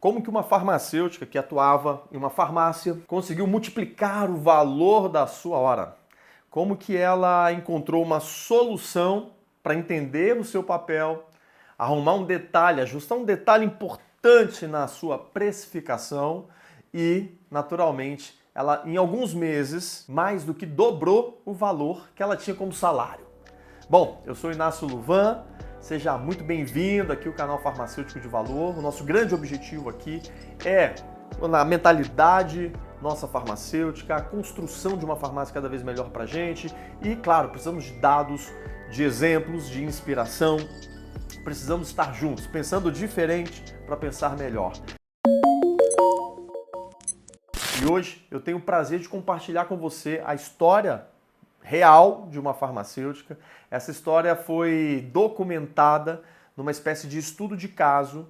Como que uma farmacêutica que atuava em uma farmácia conseguiu multiplicar o valor da sua hora? Como que ela encontrou uma solução para entender o seu papel, arrumar um detalhe, ajustar um detalhe importante na sua precificação e, naturalmente, ela em alguns meses mais do que dobrou o valor que ela tinha como salário. Bom, eu sou Inácio Luvan, seja muito bem-vindo aqui ao canal Farmacêutico de Valor. O nosso grande objetivo aqui é a mentalidade nossa farmacêutica, a construção de uma farmácia cada vez melhor para a gente e, claro, precisamos de dados, de exemplos, de inspiração. Precisamos estar juntos, pensando diferente para pensar melhor. E hoje eu tenho o prazer de compartilhar com você a história real de uma farmacêutica. Essa história foi documentada numa espécie de estudo de caso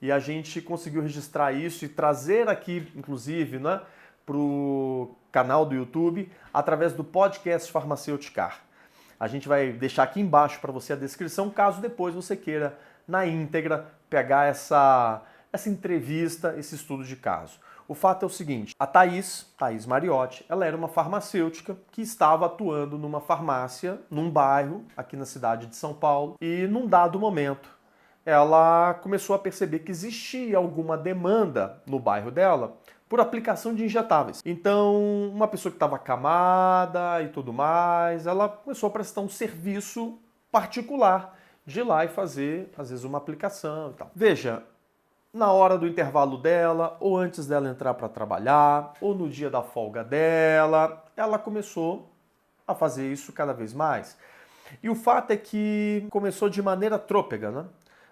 e a gente conseguiu registrar isso e trazer aqui, inclusive, né, para o canal do YouTube através do podcast Farmacêuticar. A gente vai deixar aqui embaixo para você a descrição, caso depois você queira, na íntegra, pegar essa entrevista, esse estudo de caso. O fato é o seguinte, a Thaís Mariotti, ela era uma farmacêutica que estava atuando numa farmácia, num bairro, aqui na cidade de São Paulo, e num dado momento, ela começou a perceber que existia alguma demanda no bairro dela por aplicação de injetáveis. Então, uma pessoa que estava acamada e tudo mais, ela começou a prestar um serviço particular de ir lá e fazer, às vezes, uma aplicação e tal. Veja, na hora do intervalo dela, ou antes dela entrar para trabalhar, ou no dia da folga dela, ela começou a fazer isso cada vez mais. E o fato é que começou de maneira trôpega, né?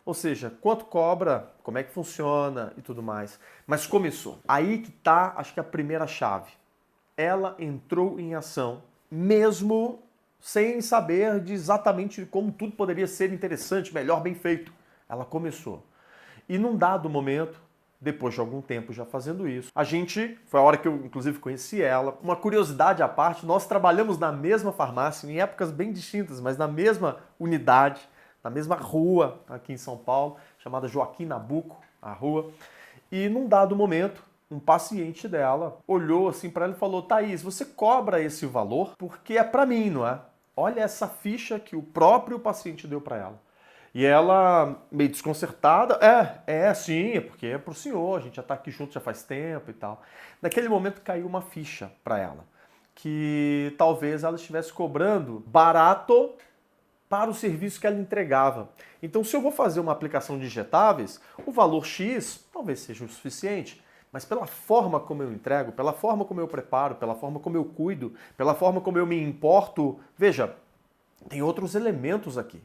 Ou seja, quanto cobra, como é que funciona e tudo mais. Mas começou. Aí que tá, acho que a primeira chave. Ela entrou em ação, mesmo sem saber de exatamente como tudo poderia ser interessante, melhor, bem feito. Ela começou. E num dado momento, depois de algum tempo já fazendo isso, foi a hora que eu inclusive conheci ela, uma curiosidade à parte, nós trabalhamos na mesma farmácia, em épocas bem distintas, mas na mesma unidade, na mesma rua aqui em São Paulo, chamada Joaquim Nabuco, a rua, e num dado momento, um paciente dela olhou assim para ela e falou: Thaís, você cobra esse valor porque é para mim, não é? Olha essa ficha que o próprio paciente deu para ela. E ela, meio desconcertada, sim, é porque é pro senhor, a gente já tá aqui junto já faz tempo e tal. Naquele momento caiu uma ficha para ela, que talvez ela estivesse cobrando barato para o serviço que ela entregava. Então, se eu vou fazer uma aplicação de injetáveis, o valor X talvez seja o suficiente, mas pela forma como eu entrego, pela forma como eu preparo, pela forma como eu cuido, pela forma como eu me importo, veja, tem outros elementos aqui.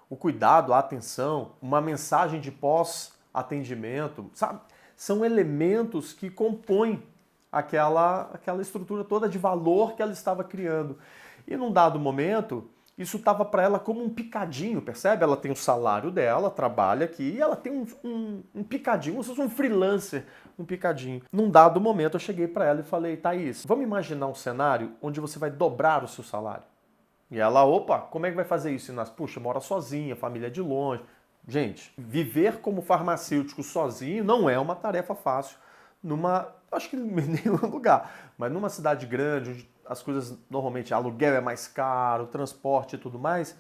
O cuidado, a atenção, uma mensagem de pós-atendimento, sabe? São elementos que compõem aquela estrutura toda de valor que ela estava criando. E num dado momento, isso estava para ela como um picadinho, percebe? Ela tem o salário dela, trabalha aqui, e ela tem um picadinho, como se fosse um freelancer, um picadinho. Num dado momento, eu cheguei para ela e falei: Thaís, vamos imaginar um cenário onde você vai dobrar o seu salário. E ela, opa, como é que vai fazer isso, Inácio? Puxa, mora sozinha, família de longe. Gente, viver como farmacêutico sozinho não é uma tarefa fácil acho que em nenhum lugar, mas numa cidade grande, onde as coisas normalmente, aluguel é mais caro, transporte e tudo mais,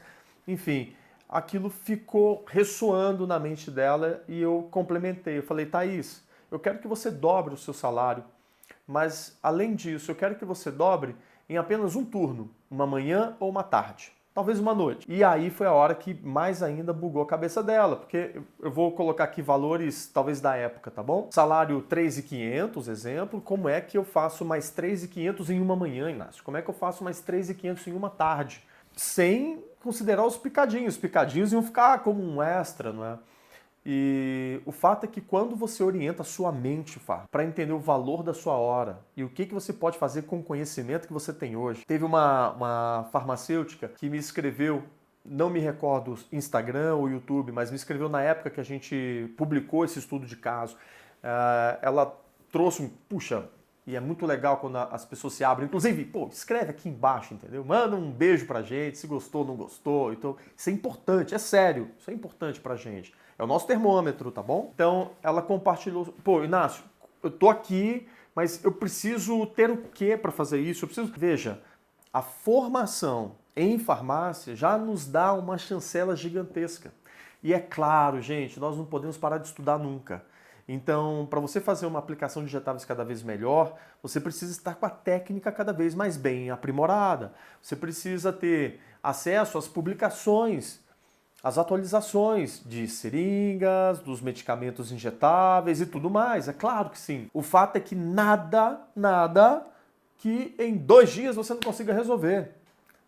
enfim, aquilo ficou ressoando na mente dela e eu complementei. Eu falei: Thaís, eu quero que você dobre o seu salário, mas além disso, eu quero que você dobre em apenas um turno, uma manhã ou uma tarde, talvez uma noite. E aí foi a hora que mais ainda bugou a cabeça dela, porque eu vou colocar aqui valores talvez da época, tá bom? Salário 3.500, exemplo, como é que eu faço mais 3.500 em uma manhã, Inácio? Como é que eu faço mais 3.500 em uma tarde? Sem considerar os picadinhos iam ficar como um extra, não é? E o fato é que quando você orienta a sua mente para entender o valor da sua hora e o que você pode fazer com o conhecimento que você tem hoje. Teve uma farmacêutica que me escreveu, não me recordo Instagram ou YouTube, mas me escreveu na época que a gente publicou esse estudo de caso. Ela trouxe puxa, e é muito legal quando as pessoas se abrem. Inclusive, pô, escreve aqui embaixo, entendeu? Manda um beijo pra gente, se gostou, não gostou. Então, isso é importante, é sério. Isso é importante pra gente. É o nosso termômetro, tá bom? Então, ela compartilhou, pô, Inácio, eu tô aqui, mas eu preciso ter o quê para fazer isso? Eu preciso... Veja, a formação em farmácia já nos dá uma chancela gigantesca. E é claro, gente, nós não podemos parar de estudar nunca. Então, para você fazer uma aplicação de injetáveis cada vez melhor, você precisa estar com a técnica cada vez mais bem aprimorada. Você precisa ter acesso às publicações, às atualizações de seringas, dos medicamentos injetáveis e tudo mais. É claro que sim. O fato é que nada que em 2 dias você não consiga resolver.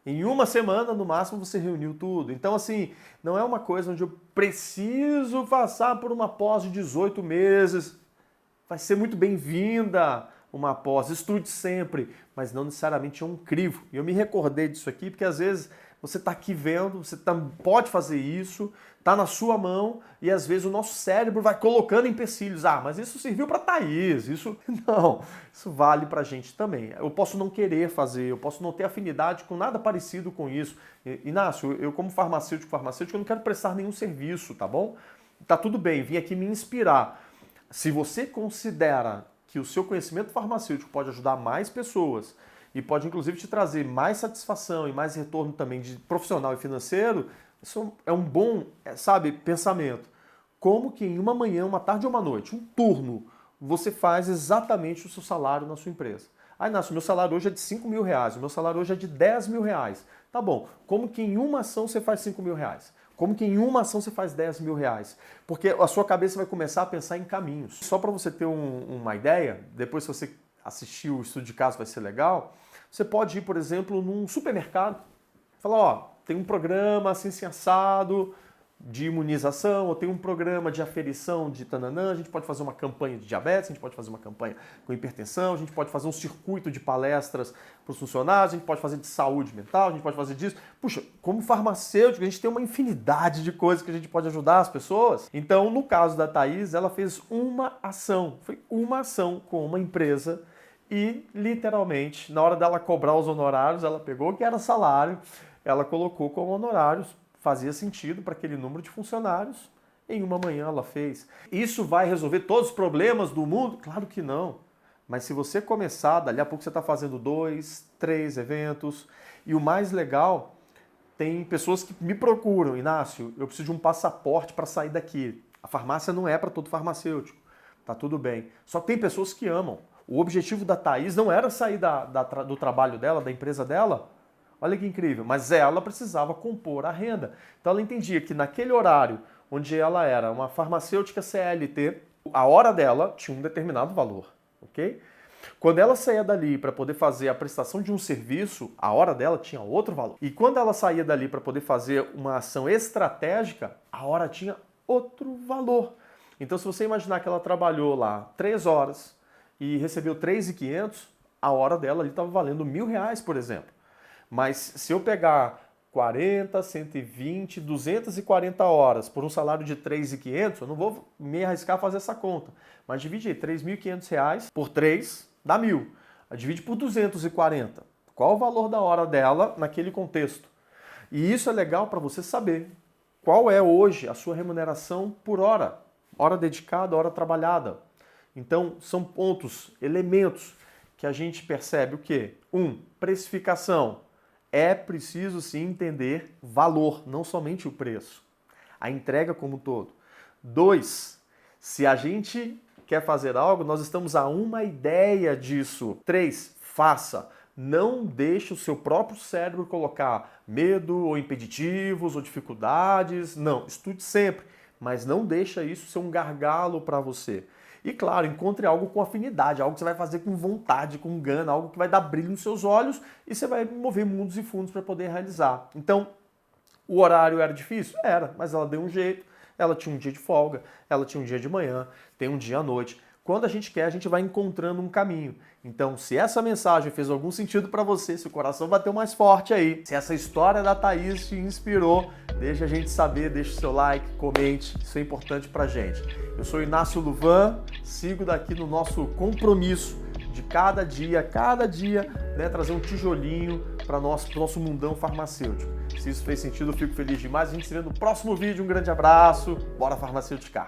Em 1 semana, no máximo, você reuniu tudo. Então, assim, não é uma coisa onde eu preciso passar por uma pós de 18 meses. Vai ser muito bem-vinda uma pós. Estude sempre, mas não necessariamente é um crivo. E eu me recordei disso aqui, porque às vezes você está aqui vendo, você pode fazer isso, está na sua mão, e às vezes o nosso cérebro vai colocando empecilhos. Ah, mas isso serviu para Thaís, isso... Não, isso vale para a gente também. Eu posso não querer fazer, eu posso não ter afinidade com nada parecido com isso. Inácio, eu como farmacêutico, eu não quero prestar nenhum serviço, tá bom? Tá tudo bem, vim aqui me inspirar. Se você considera que o seu conhecimento farmacêutico pode ajudar mais pessoas e pode inclusive te trazer mais satisfação e mais retorno também de profissional e financeiro, isso é um bom, pensamento. Como que em uma manhã, uma tarde ou uma noite, um turno, você faz exatamente o seu salário na sua empresa. Ah, Inácio, meu salário hoje é de 5 mil reais, o meu salário hoje é de 10 mil reais. Tá bom, como que em uma ação você faz 5 mil reais? Como que em uma ação você faz 10 mil reais? Porque a sua cabeça vai começar a pensar em caminhos. Só para você ter uma ideia, depois se você assistir o estudo de caso vai ser legal, você pode ir, por exemplo, num supermercado, falar, ó, tem um programa assim assado de imunização, ou tem um programa de aferição de tananã, a gente pode fazer uma campanha de diabetes, a gente pode fazer uma campanha com hipertensão, a gente pode fazer um circuito de palestras para os funcionários, a gente pode fazer de saúde mental, a gente pode fazer disso. Puxa, como farmacêutico, a gente tem uma infinidade de coisas que a gente pode ajudar as pessoas. Então, no caso da Thaís, ela fez uma ação, foi uma ação com uma empresa e, literalmente, na hora dela cobrar os honorários, ela pegou o que era salário, ela colocou como honorários, fazia sentido para aquele número de funcionários, em uma manhã ela fez. Isso vai resolver todos os problemas do mundo? Claro que não. Mas se você começar, dali a pouco você está fazendo 2, 3 eventos, e o mais legal, tem pessoas que me procuram, Inácio, eu preciso de um passaporte para sair daqui. A farmácia não é para todo farmacêutico, tá tudo bem. Só que tem pessoas que amam. O objetivo da Thaís não era sair do trabalho dela, da empresa dela. Olha que incrível, mas ela precisava compor a renda. Então ela entendia que naquele horário onde ela era uma farmacêutica CLT, a hora dela tinha um determinado valor, ok? Quando ela saía dali para poder fazer a prestação de um serviço, a hora dela tinha outro valor. E quando ela saía dali para poder fazer uma ação estratégica, a hora tinha outro valor. Então se você imaginar que ela trabalhou lá 3 horas e recebeu 3.500, a hora dela ali estava valendo R$1.000, por exemplo. Mas se eu pegar 40, 120, 240 horas por um salário de 3.500, eu não vou me arriscar a fazer essa conta. Mas divide R$3.500 por 3, dá 1.000. Divide por 240. Qual o valor da hora dela naquele contexto? E isso é legal para você saber. Qual é hoje a sua remuneração por hora? Hora dedicada, hora trabalhada. Então, são pontos, elementos que a gente percebe o quê? 1. Precificação. É preciso sim entender valor, não somente o preço. A entrega como um todo. 2. Se a gente quer fazer algo, nós estamos a uma ideia disso. 3. Faça. Não deixe o seu próprio cérebro colocar medo ou impeditivos ou dificuldades. Não, estude sempre, mas não deixa isso ser um gargalo para você. E claro, encontre algo com afinidade, algo que você vai fazer com vontade, com gana, algo que vai dar brilho nos seus olhos e você vai mover mundos e fundos para poder realizar. Então, o horário era difícil? Era, mas ela deu um jeito, ela tinha um dia de folga, ela tinha um dia de manhã, tem um dia à noite. Quando a gente quer, a gente vai encontrando um caminho. Então, se essa mensagem fez algum sentido para você, se o coração bateu mais forte aí, se essa história da Thaís te inspirou, deixa a gente saber, deixa o seu like, comente, isso é importante pra gente. Eu sou Inácio Luvan, sigo daqui no nosso compromisso de cada dia, né, trazer um tijolinho para nosso mundão farmacêutico. Se isso fez sentido, eu fico feliz demais. A gente se vê no próximo vídeo. Um grande abraço. Bora farmacêutica!